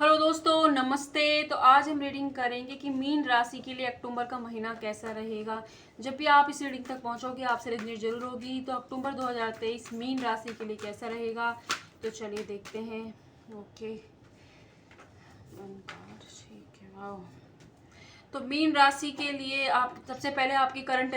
Hello दोस्तों, नमस्ते। तो आज हम रीडिंग करेंगे कि मीन राशि के लिए अक्टूबर का महीना कैसा रहेगा। जब भी आप इस रीडिंग तक पहुंचोगे आपसे रेजोनेट जरूर होगी। तो अक्टूबर 2023 मीन राशि के लिए कैसा रहेगा, तो चलिए देखते हैं। ओके, ठीक है। वाओ। तो मीन राशि के लिए आप सबसे पहले आपकी करंट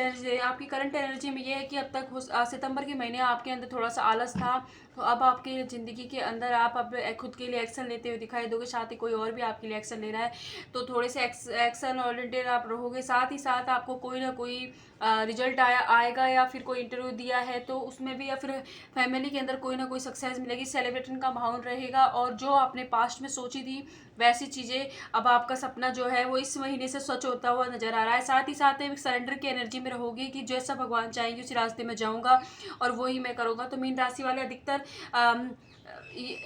एनर्जी में ये है कि अब तक सितंबर के महीने आपके अंदर थोड़ा सा आलस था। तो अब आपके ज़िंदगी के अंदर आप अब खुद के लिए एक्शन लेते हुए दिखाई दोगे। साथ ही कोई और भी आपके लिए एक्शन ले रहा है, तो थोड़े से एक्शन ओरिएंटेड आप रहोगे। साथ ही साथ आपको कोई ना कोई रिजल्ट आएगा, या फिर कोई इंटरव्यू दिया है तो उसमें भी, या फिर फैमिली के अंदर कोई ना कोई सक्सेस मिलेगी। सेलिब्रेशन का माहौल रहेगा, और जो आपने पास्ट में सोची थी वैसी चीज़ें, अब आपका सपना जो है वो इस महीने से सच होता हुआ नजर आ रहा है। साथ ही साथ एक सरेंडर की एनर्जी में रहोगे कि जैसा भगवान चाहेंगे उसी रास्ते में जाऊंगा और वही मैं करूंगा। तो मीन राशि वाले अधिकतर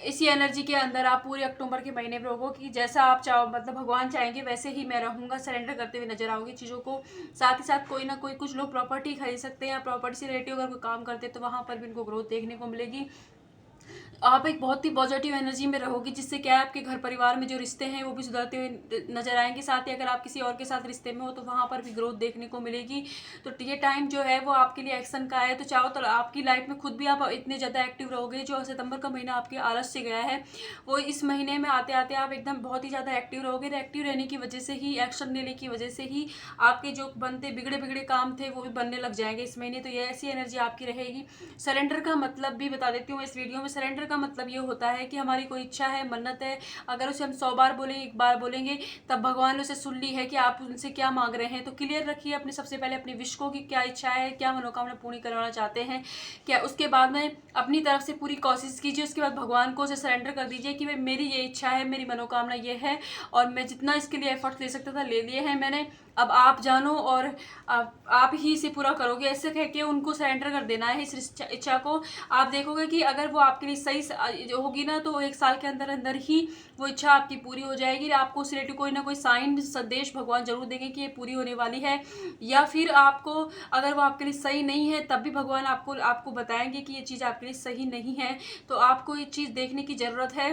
इसी एनर्जी के अंदर आप पूरे अक्टूबर के महीने में रहोगे कि जैसा आप चाहो, मतलब भगवान चाहेंगे वैसे ही मैं रहूंगा। सरेंडर करते हुए नजर आओगे चीज़ों को। साथ ही साथ कोई ना कोई, कुछ लोग प्रॉपर्टी खरीद सकते हैं, या प्रॉपर्टी से रिलेटेड अगर कोई काम करते हैं तो वहां पर भी इनको ग्रोथ देखने को मिलेगी। आप एक बहुत ही पॉजिटिव एनर्जी में रहोगी, जिससे क्या है आपके घर परिवार में जो रिश्ते हैं वो भी सुधरते हुए नजर आएंगे। साथ ही अगर आप किसी और के साथ रिश्ते में हो तो वहाँ पर भी ग्रोथ देखने को मिलेगी। तो ये टाइम जो है वो आपके लिए एक्शन का है। तो चाहो तो आपकी लाइफ में खुद भी आप इतने ज़्यादा एक्टिव रहोगे। जो सितंबर का महीना आपके आलस से गया है, वो इस महीने में आते आते आप एकदम बहुत ही ज़्यादा एक्टिव रहोगे। एक्टिव रहने की वजह से ही, एक्शन लेने की वजह से ही आपके जो बनते बिगड़े बिगड़े काम थे वो भी बनने लग जाएंगे इस महीने। तो ये ऐसी एनर्जी आपकी रहेगी। सरेंडर का मतलब भी बता देती हूँ इस वीडियो में। सरेंडर का मतलब ये होता है कि हमारी कोई इच्छा है, मन्नत है, अगर उसे हम 100 बार बोलेंगे, एक बार बोलेंगे, तब भगवान ने उसे सुन ली है कि आप उनसे क्या मांग रहे हैं। तो क्लियर रखिए अपने, सबसे पहले अपनी विश को कि क्या इच्छा है, क्या मनोकामना पूरी करवाना चाहते हैं क्या। उसके बाद में अपनी तरफ से पूरी कोशिश कीजिए। उसके बाद भगवान को उसे सरेंडर कर दीजिए कि भाई मेरी ये इच्छा है, मेरी मनोकामना ये है, और मैं जितना इसके लिए एफर्ट ले सकता था ले लिए हैं मैंने। अब आप जानो और आप ही इसे पूरा करोगे, ऐसे कह के उनको सरेंडर कर देना है इस इच्छा को। आप देखोगे कि अगर वो आपके लिए सही होगी ना, तो 1 साल के अंदर अंदर ही वो इच्छा आपकी पूरी हो जाएगी। आपको उस रिलेटेड कोई ना कोई साइन संदेश भगवान जरूर देंगे कि ये पूरी होने वाली है। या फिर आपको, अगर वो आपके लिए सही नहीं है, तब भी भगवान आपको आपको बताएंगे कि ये चीज़ आपके लिए सही नहीं है। तो आपको ये चीज़ देखने की ज़रूरत है।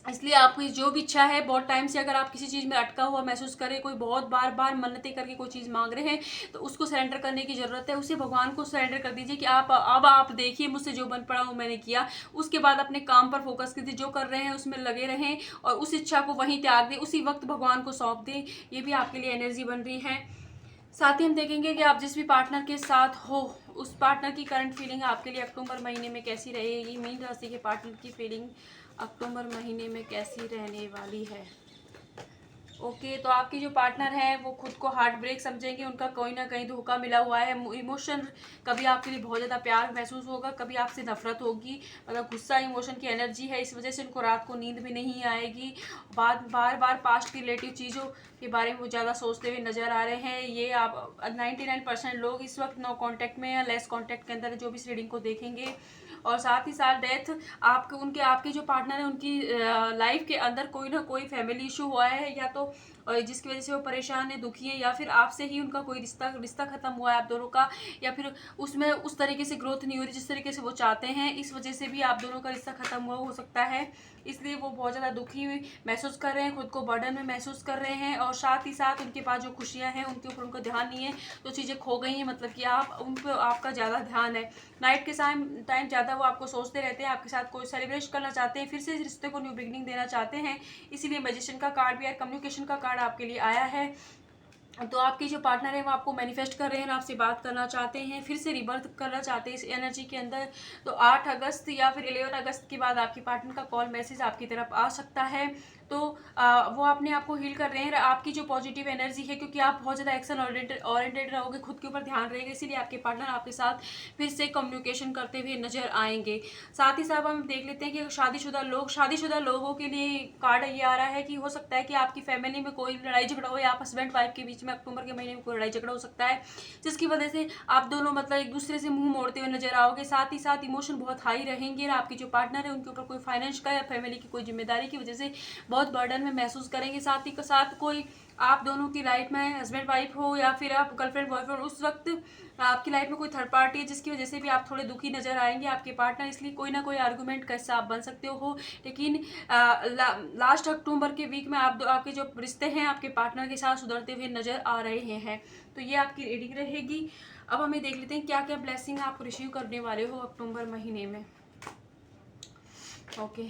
इसलिए आपकी जो भी इच्छा है, बहुत टाइम से अगर आप किसी चीज़ में अटका हुआ महसूस करें, कोई बहुत बार बार मन्नतें करके कोई चीज़ मांग रहे हैं, तो उसको सरेंडर करने की ज़रूरत है। उसे भगवान को सरेंडर कर दीजिए कि आप देखिए मुझसे जो बन पड़ा वो मैंने किया। उसके बाद अपने काम पर फोकस कीजिए, जो कर रहे हैं उसमें लगे रहें, और उस इच्छा को वहीं त्याग दें, उसी वक्त भगवान को सौंप दें। ये भी आपके लिए एनर्जी बन रही है। साथ ही हम देखेंगे कि आप जिस भी पार्टनर के साथ हो, उस पार्टनर की करंट फीलिंग आपके लिए अक्टूबर महीने में कैसी रहेगी। मीन राशि के पार्टनर की फीलिंग अक्टूबर महीने में कैसी रहने वाली है। ओके, तो आपकी जो पार्टनर है वो खुद को हार्ट ब्रेक समझेंगे। उनका कोई ना कहीं धोखा मिला हुआ है। इमोशन, कभी आपके लिए बहुत ज़्यादा प्यार महसूस होगा, कभी आपसे नफरत होगी। मतलब गुस्सा इमोशन की एनर्जी है, इस वजह से उनको रात को नींद भी नहीं आएगी। बार बार पास्ट की रिलेटिव चीज़ों के बारे में वो ज़्यादा सोचते हुए नजर आ रहे हैं। ये आप 99% लोग इस वक्त नो कॉन्टैक्ट में या लेस कॉन्टैक्ट के अंदर जो भी इस रीडिंग को देखेंगे। और साथ ही साथ डेथ, आपके जो पार्टनर है उनकी लाइफ के अंदर कोई ना कोई फैमिली इशू हुआ है, या तो जिसकी वजह से वो परेशान है, दुखी है, या फिर आपसे ही उनका कोई रिश्ता खत्म हुआ है आप दोनों का, या फिर उसमें उस तरीके से ग्रोथ नहीं हो रही जिस तरीके से वो चाहते हैं। इस वजह से भी आप दोनों का रिश्ता खत्म हुआ हो सकता है। इसलिए वो बहुत ज़्यादा दुखी महसूस कर रहे हैं, खुद को बर्डन में महसूस कर रहे हैं। और साथ ही साथ उनके पास जो खुशियाँ हैं उनके ऊपर उनका ध्यान नहीं है, तो चीज़ें खो गई हैं। मतलब कि आप उन पर आपका ज़्यादा ध्यान है। नाइट के टाइम ज़्यादा वो आपको सोचते रहते हैं, आपके साथ कोई सेलिब्रेट करना चाहते हैं, फिर से इस रिश्ते को न्यू बिगनिंग देना चाहते हैं। इसीलिए मैजिशियन का कार्ड भी है, कम्युनिकेशन का कार्ड आपके लिए आया है। तो आपके जो पार्टनर है वो आपको मैनिफेस्ट कर रहे हैं, आपसे बात करना चाहते हैं, फिर से रिबर्थ करना चाहते हैं इस एनर्जी के अंदर। तो 8 अगस्त या फिर 11 अगस्त के बाद आपके पार्टनर का कॉल मैसेज आपकी तरफ आ सकता है। तो वो अपने आप को हील कर रहे हैं। आपकी जो पॉजिटिव एनर्जी है, क्योंकि आप बहुत ज़्यादा एक्शन ओरिएंटेड रहोगे, खुद के ऊपर ध्यान रहेगा, इसीलिए आपके पार्टनर आपके साथ फिर से कम्युनिकेशन करते हुए नजर आएंगे। साथ ही साथ हम देख लेते हैं कि शादीशुदा लोगों के लिए कार्ड ये आ रहा है कि हो सकता है कि आपकी फैमिली में कोई लड़ाई झगड़ा हो, या आप हस्बैंड वाइफ के बीच में अक्टूबर के महीने में कोई लड़ाई झगड़ा हो सकता है, जिसकी वजह से आप दोनों मतलब एक दूसरे से मुंह मोड़ते हुए नजर आओगे। साथ ही साथ इमोशन बहुत हाई रहेंगे। आपकी जो पार्टनर है उनके ऊपर कोई फाइनेंस का या फैमिली की कोई जिम्मेदारी की वजह से बहुत बर्डन में महसूस करेंगे। साथ ही साथ कोई आप दोनों की लाइफ में हस्बैंड वाइफ हो या फिर आप गर्लफ्रेंड बॉयफ्रेंड, उस वक्त आपकी लाइफ में कोई थर्ड पार्टी है जिसकी वजह से भी आप थोड़े दुखी नजर आएंगे आपके पार्टनर, इसलिए कोई ना कोई आर्गुमेंट कैसे आप बन सकते हो। लेकिन लास्ट अक्टूबर के वीक में आपके जो रिश्ते हैं आपके पार्टनर के साथ सुधरते हुए नजर आ रहे हैं। तो ये आपकी रीडिंग रहेगी। अब हमें देख लेते हैं क्या क्या ब्लेसिंग आप रिसीव करने वाले हो अक्टूबर महीने में। ओके,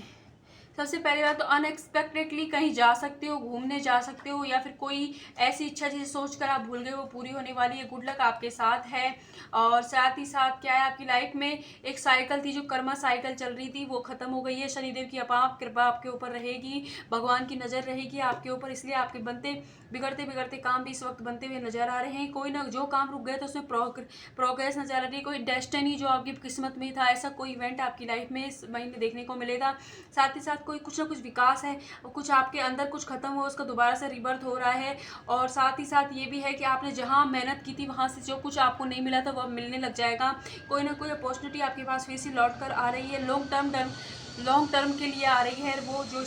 सबसे पहली बात तो अनएक्सपेक्टेडली कहीं जा सकते हो, घूमने जा सकते हो, या फिर कोई ऐसी इच्छा जिसे सोचकर आप भूल गए वो पूरी होने वाली है। गुड लक आपके साथ है। और साथ ही साथ क्या है, आपकी लाइफ में एक साइकिल थी, जो कर्मा साइकिल चल रही थी, वो खत्म हो गई है। शनिदेव की अपार कृपा आपके ऊपर रहेगी, भगवान की नज़र रहेगी आपके ऊपर, इसलिए आपके बिगड़ते बिगड़ते काम भी इस वक्त बनते हुए नजर आ रहे हैं। कोई ना जो काम रुक गए तो उसमें प्रोग्रेस नजर आ रही है। कोई डेस्टिनी जो आपकी किस्मत में था, ऐसा कोई इवेंट आपकी लाइफ में इस महीने देखने को मिलेगा। साथ ही साथ कोई कुछ ना कुछ विकास है, कुछ आपके अंदर कुछ खत्म हो, उसका दोबारा से रिबर्थ हो रहा है। और साथ ही साथ ये भी है कि आपने जहाँ मेहनत की थी वहाँ से जो कुछ आपको नहीं मिला था वो अब मिलने लग जाएगा। कोई ना कोई अपॉर्चुनिटी आपके पास फिर से लौट कर आ रही है, लॉन्ग टर्म के लिए आ रही है, वो जो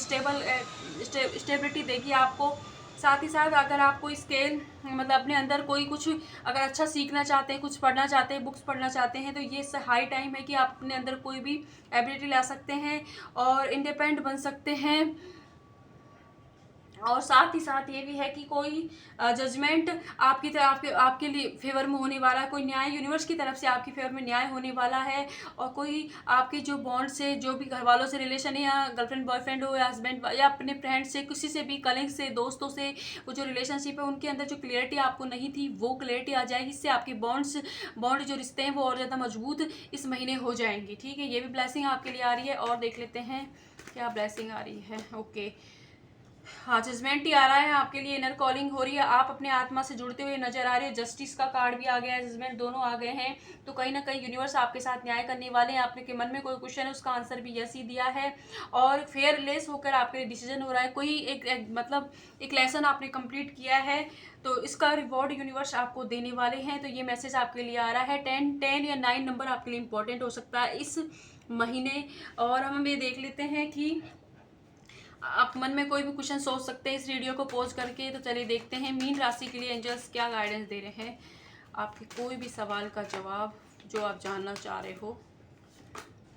स्टेबिलिटी देगी आपको। साथ ही साथ अगर आप कोई स्केल मतलब अपने अंदर कोई कुछ अगर अच्छा सीखना चाहते हैं, कुछ पढ़ना चाहते हैं, बुक्स पढ़ना चाहते हैं, तो ये हाई टाइम है कि आप अपने अंदर कोई भी एबिलिटी ला सकते हैं और इंडिपेंडेंट बन सकते हैं। और साथ ही साथ ये भी है कि कोई जजमेंट आपकी तरफ आपके लिए फेवर में होने वाला है, कोई न्याय यूनिवर्स की तरफ से आपकी फेवर में न्याय होने वाला है। और कोई आपके जो बॉन्ड से, जो भी घर वालों से रिलेशन है, या गर्लफ्रेंड बॉयफ्रेंड हो, या हस्बैंड या अपने फ्रेंड से, किसी से भी, कलीग से, दोस्तों से, वो जो रिलेशनशिप है उनके अंदर जो क्लियरिटी आपको नहीं थी वो क्लियरिटी आ जाएगी। इससे आपके बॉन्ड जो रिश्ते हैं वो और ज़्यादा मजबूत इस महीने हो जाएंगी। ठीक है, ये भी ब्लेसिंग आपके लिए आ रही है। और देख लेते हैं क्या ब्लेसिंग आ रही है। ओके, हाँ, जजमेंट ही आ रहा है आपके लिए, इनर कॉलिंग हो रही है, आप अपने आत्मा से जुड़ते हुए नजर आ रहे हैं। जस्टिस का कार्ड भी आ गया है, जजमेंट दोनों आ गए हैं। तो कहीं ना कहीं यूनिवर्स आपके साथ न्याय करने वाले हैं। आपने के मन में कोई क्वेश्चन है उसका आंसर भी यस ही दिया है, और फेयरलेस होकर आपके लिए डिसीजन हो रहा है। कोई मतलब एक लेसन आपने कंप्लीट किया है, तो इसका रिवॉर्ड यूनिवर्स आपको देने वाले हैं। तो ये मैसेज आपके लिए आ रहा है। 10 या 9 नंबर आपके लिए इंपॉर्टेंट हो सकता है इस महीने। और हम ये देख लेते हैं कि आप मन में कोई भी क्वेश्चन सोच सकते हैं इस वीडियो को पॉज करके। तो चलिए देखते हैं मीन राशि के लिए एंजल्स क्या गाइडेंस दे रहे हैं, आपके कोई भी सवाल का जवाब जो आप जानना चाह रहे हो।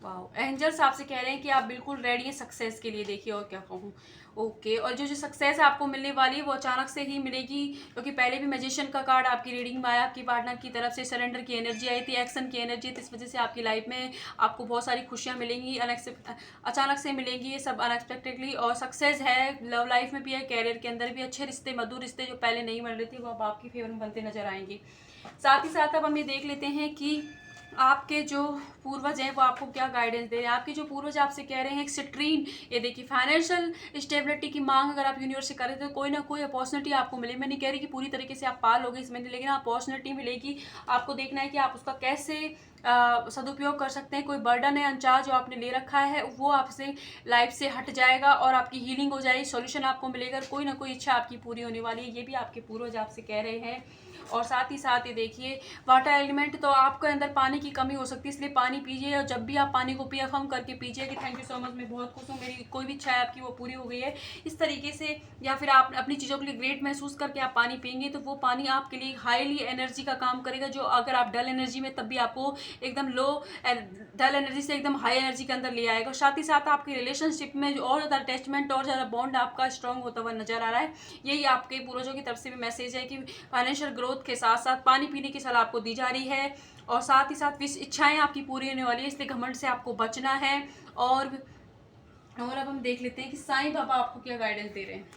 वाह, एंजल्स आपसे कह रहे हैं कि आप बिल्कुल रेडी हैं सक्सेस के लिए। देखिए और क्या कहूँ। ओके, और जो सक्सेस आपको मिलने वाली है वो अचानक से ही मिलेगी, क्योंकि पहले भी मैजिशियन का कार्ड आपकी रीडिंग में आया। आपकी पार्टनर की तरफ से सरेंडर की एनर्जी आई थी, एक्शन की एनर्जी थी, इस वजह से आपकी लाइफ में आपको बहुत सारी खुशियाँ मिलेंगी, अचानक से मिलेंगी, ये सब अनएक्सपेक्टेडली। और सक्सेस है लव लाइफ में भी है, कैरियर के अंदर भी अच्छे रिश्ते, मधुर रिश्ते जो पहले नहीं बन रहे थे वो अब आपकी फेवर में बनते नजर आएंगे। साथ ही साथ अब हम ये देख लेते हैं कि आपके जो पूर्वज हैं वो आपको क्या गाइडेंस दे रहे हैं। आपके जो पूर्वज आपसे कह रहे हैं एक्सट्रीम, ये देखिए फाइनेंशियल स्टेबिलिटी की मांग अगर आप यूनिवर्स से कर रहे हो तो कोई ना कोई अपॉर्चुनिटी आपको मिले। मैं नहीं कह रही कि पूरी तरीके से आप पार लोगे इस महीने, लेकिन अपॉर्चुनिटी मिलेगी। आपको देखना है कि आप उसका कैसे सदुपयोग कर सकते हैं। कोई बर्डन है अनचार्ज जो आपने ले रखा है वो आपसे लाइफ से हट जाएगा और आपकी हीलिंग हो जाएगी, सॉल्यूशन आपको मिलेगा, कोई ना कोई इच्छा आपकी पूरी होने वाली है। ये भी आपके पूर्वज आपसे कह रहे हैं। और साथ ही साथ ये देखिए वाटर एलिमेंट, तो आपके अंदर पानी की कमी हो सकती है, इसलिए पानी पीजिए। और जब भी आप पानी को पी अफर्म करके पीजिए कि थैंक यू सो मच, मैं बहुत खुश हूँ, मेरी कोई भी इच्छा है आपकी वो पूरी हो गई है, इस तरीके से। या फिर आप अपनी चीज़ों के लिए ग्रेट महसूस करके आप पानी पियेंगे तो वो पानी आपके लिए हाईली एनर्जी का काम करेगा। जो अगर आप डल एनर्जी में, तब भी आपको एकदम लो डल एनर्जी से एकदम हाई एनर्जी के अंदर ले आएगा। साथ ही साथ आपकी रिलेशनशिप में जो और ज़्यादा अटैचमेंट और ज़्यादा बॉन्ड आपका स्ट्रॉन्ग होता हुआ नजर आ रहा है। यही आपके पूर्वजों की तरफ से भी मैसेज है कि फाइनेंशियल ग्रोथ के साथ साथ पानी पीने की सलाह आपको दी जा रही है। और साथ ही साथ विश इच्छाएं आपकी पूरी होने वाली है, इसलिए घमंड से आपको बचना है। और अब हम देख लेते हैं कि साईं बाबा आपको क्या गाइडेंस दे रहे हैं।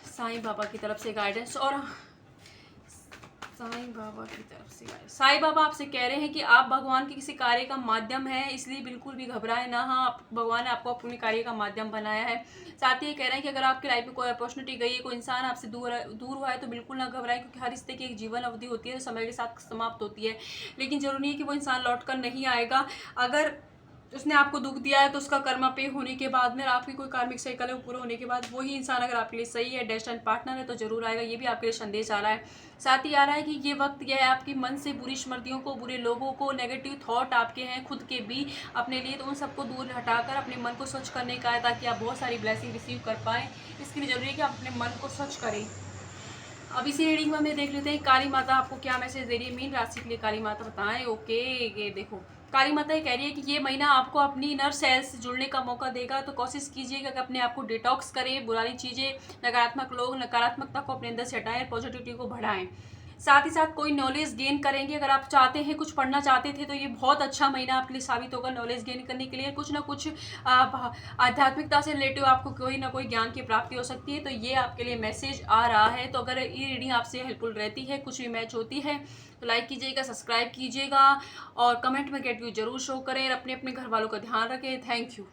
साईं बाबा की तरफ से गाइडेंस, और साईं बाबा की तरफ से साईं बाबा आपसे कह रहे हैं कि आप भगवान के किसी कार्य का माध्यम है, इसलिए बिल्कुल भी घबराए ना। हाँ, भगवान ने आपको अपने कार्य का माध्यम बनाया है। साथ ही ये कह रहे हैं कि अगर आपकी लाइफ में कोई अपॉर्चुनिटी गई है, कोई इंसान आपसे दूर हुआ है, तो बिल्कुल ना घबराए, क्योंकि हर रिश्ते की एक जीवन अवधि होती है, समय के साथ समाप्त होती है। लेकिन जरूरी नहीं है कि वो इंसान लौट कर नहीं आएगा। अगर उसने आपको दुख दिया है तो उसका कर्मा पे होने के बाद में, आपकी कोई कार्मिक साइकिल है वो पूरा होने के बाद वही इंसान अगर आपके लिए सही है, डेस्टिनी पार्टनर है, तो जरूर आएगा। ये भी आपके लिए संदेश आ रहा है। साथ ही आ रहा है कि ये वक्त यह है आपके मन से बुरी स्मृतियों को, बुरे लोगों को, नेगेटिव थॉट आपके हैं खुद के भी अपने लिए, तो उन सबको दूर हटाकर अपने मन को स्वच्छ करने का है, ताकि आप बहुत सारी ब्लेसिंग रिसीव कर पाएँ। इसके लिए जरूरी है कि आप अपने मन को स्वच्छ करें। अब इसी रीडिंग में हमें देख लेते हैं काली माता आपको क्या मैसेज दे रही है मीन राशि के लिए। काली माता बताएं। ओके, ये देखो काली माता ये कह रही है कि ये महीना आपको अपनी इनर सेल्स से जुड़ने का मौका देगा, तो कोशिश कीजिएगा कि अपने आप को डिटॉक्स करें, बुरी चीज़ें, नकारात्मक लोग, नकारात्मकता को अपने अंदर से हटाएं, पॉजिटिविटी को बढ़ाएं। साथ ही साथ कोई नॉलेज गेन करेंगे। अगर आप चाहते हैं, कुछ पढ़ना चाहते थे, तो ये बहुत अच्छा महीना आपके लिए साबित होगा नॉलेज गेन करने के लिए। कुछ ना कुछ आध्यात्मिकता से रिलेटिव आपको कोई ना कोई ज्ञान की प्राप्ति हो सकती है, तो ये आपके लिए मैसेज आ रहा है। तो अगर ये रीडिंग आपसे हेल्पफुल रहती है, कुछ भी मैच होती है, तो लाइक कीजिएगा, सब्सक्राइब कीजिएगा और कमेंट में गेट व्यू जरूर शो करें और अपने अपने घर वालों का ध्यान रखें। Thank you.